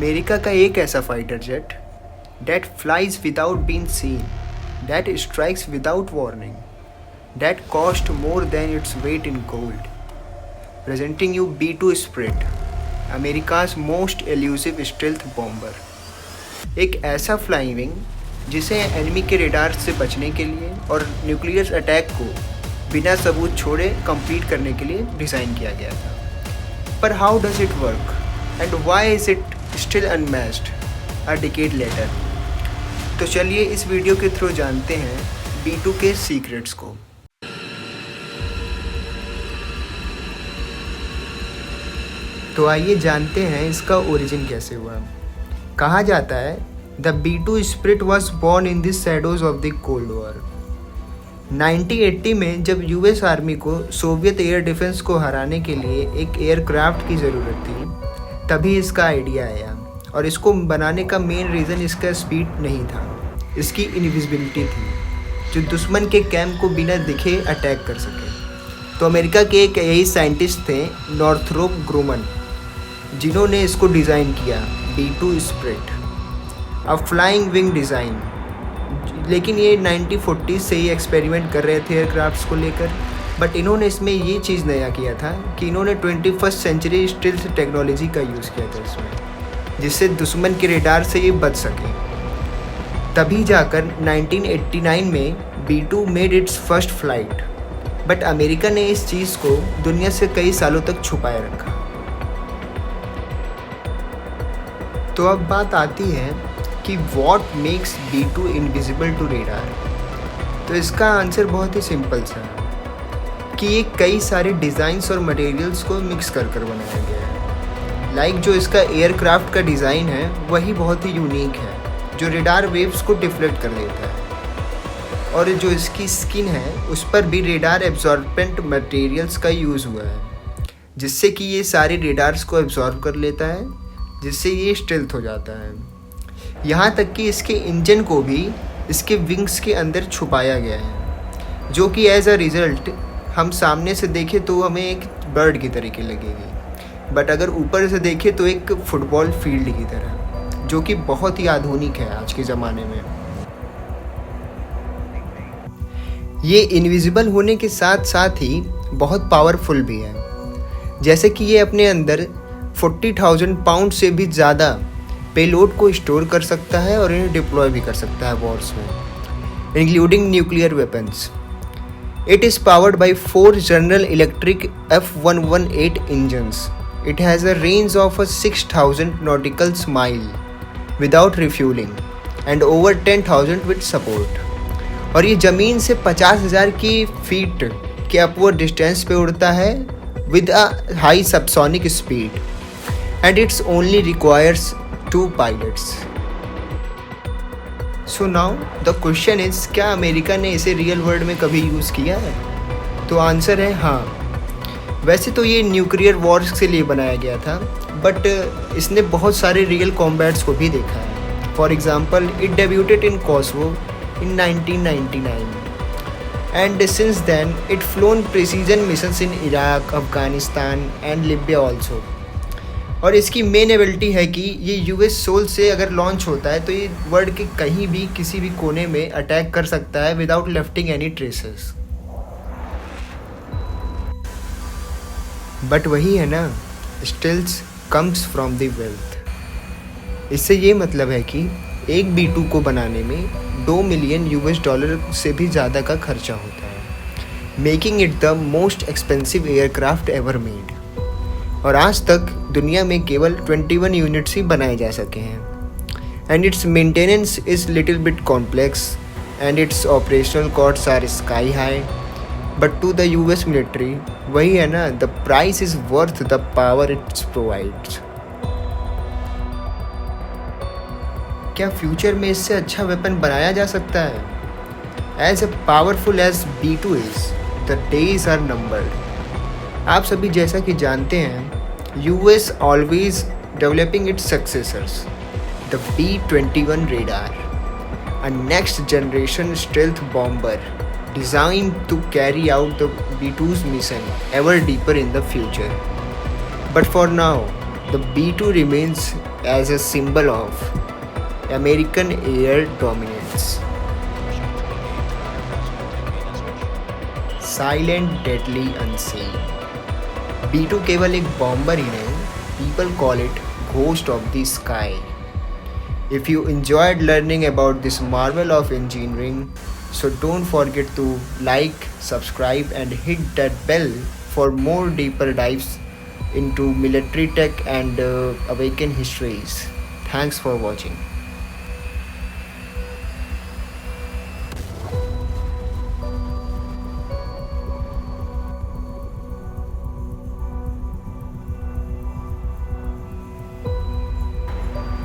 America का एक ऐसा fighter jet that flies without being seen, that strikes without warning, that cost more than its weight in gold, presenting you B-2 Spirit, America's most elusive stealth bomber. एक ऐसा flying wing जिसे enemy के radar से बचने के लिए और nuclear attack को बिना सबूत छोड़े कंप्लीट करने के लिए डिज़ाइन किया गया था। पर how does it work and why is it still unmatched a decade later? तो चलिए इस वीडियो के थ्रू जानते हैं B-2 के सीक्रेट्स को। तो आइए जानते हैं इसका ओरिजिन कैसे हुआ। कहा जाता है the B-2 spirit was born in the shadows of the cold war. 1980 में जब यूएस आर्मी को सोवियत एयर डिफेंस को हराने के लिए एक एयरक्राफ्ट की ज़रूरत थी, तभी इसका आइडिया आया। और इसको बनाने का मेन रीज़न इसका स्पीड नहीं था, इसकी इनविजिबिलिटी थी, जो दुश्मन के कैंप को बिना दिखे अटैक कर सके। तो अमेरिका के एक यही साइंटिस्ट थे नॉर्थरोप ग्रूमन, जिन्होंने इसको डिज़ाइन किया B-2 spirit, a flying wing design. लेकिन ये 1940 से ही एक्सपेरिमेंट कर रहे थे एयरक्राफ्ट्स को लेकर, बट इन्होंने इसमें ये चीज़ नया किया था कि इन्होंने 21st सेंचुरी स्टिल्थ टेक्नोलॉजी का यूज़ किया था इसमें, जिससे दुश्मन के रेडार से ये बच सके। तभी जाकर 1989 में B-2 made it's first flight, but America ने इस चीज़ को दुनिया से कई सालों तक छुपाए रखा। तो अब बात आती है कि what makes B-2 invisible to radar. तो इसका आंसर बहुत ही सिंपल सा है कि ये कई सारे डिज़ाइंस और मटेरियल्स को मिक्स कर बनाया गया है। लाइक जो इसका एयरक्राफ्ट का डिज़ाइन है वही बहुत ही यूनिक है, जो रेडार वेव्स को डिफ्लेक्ट कर देता है। और जो इसकी स्किन है उस पर भी रेडार एब्जॉर्बेंट मटेरियल्स का यूज़ हुआ है, जिससे कि ये सारे रेडार्स को एब्जॉर्ब कर लेता है, जिससे ये स्टेल्थ हो जाता है। यहाँ तक कि इसके इंजन को भी इसके विंग्स के अंदर छुपाया गया है, जो कि एज अ रिज़ल्ट हम सामने से देखें तो हमें एक बर्ड की तरीके लगेगी, बट अगर ऊपर से देखें तो एक फुटबॉल फील्ड की तरह, जो कि बहुत ही आधुनिक है आज के ज़माने में। ये इनविजिबल होने के साथ साथ ही बहुत पावरफुल भी है, जैसे कि ये अपने अंदर 40,000 पाउंड से भी ज़्यादा पेलोड को स्टोर कर सकता है और इन्हें डिप्लॉय भी कर सकता है वॉर्स में, including nuclear weapons. It is powered by 4 General Electric F118 engines. It has a range of 6,000 nautical miles without refueling and over 10,000 with support. और ये ज़मीन से 50,000 की फीट के अपवर्ड डिस्टेंस पे उड़ता है with a high subsonic speed and it only requires 2 pilots. So now the question is, क्या अमेरिका ने इसे रियल वर्ल्ड में कभी यूज़ किया है? तो आंसर है हाँ। वैसे तो ये न्यूक्लियर वॉर्स के लिए बनाया गया था, बट इसने बहुत सारे रियल कॉम्बैट्स को भी देखा है। For example it debuted in Kosovo in 1999 and since then it flown precision missions in Iraq, Afghanistan and Libya also. और इसकी मेन एबिलिटी है कि ये यूएस सोल से अगर लॉन्च होता है तो ये वर्ल्ड के कहीं भी किसी भी कोने में अटैक कर सकता है without lifting any traces. But वही है ना, stills comes from the wealth. इससे ये मतलब है कि एक B-2 को बनाने में $2 मिलियन से भी ज़्यादा का खर्चा होता है, making it the most expensive aircraft ever made. और आज तक दुनिया में केवल 21 यूनिट्स ही बनाए जा सके हैं। And its maintenance is little bit complex and its operational costs are sky high, but to the US military वही है ना, the price is worth the power its provides. क्या फ्यूचर में इससे अच्छा वेपन बनाया जा सकता है? As a powerful as B-2 is, the days are numbered. आप सभी जैसा कि जानते हैं, US always developing its successors, the B-21 radar, a next generation stealth bomber designed to carry out the B-2's mission ever deeper in the future. But for now, the B-2 remains as a symbol of American air dominance. Silent, deadly, unseen. B2 केवल एक bomber ही नहीं, people call it ghost of the sky. If you enjoyed learning about this marvel of engineering, so don't forget to like, subscribe and hit that bell for more deeper dives into military tech and awaken histories. Thanks for watching.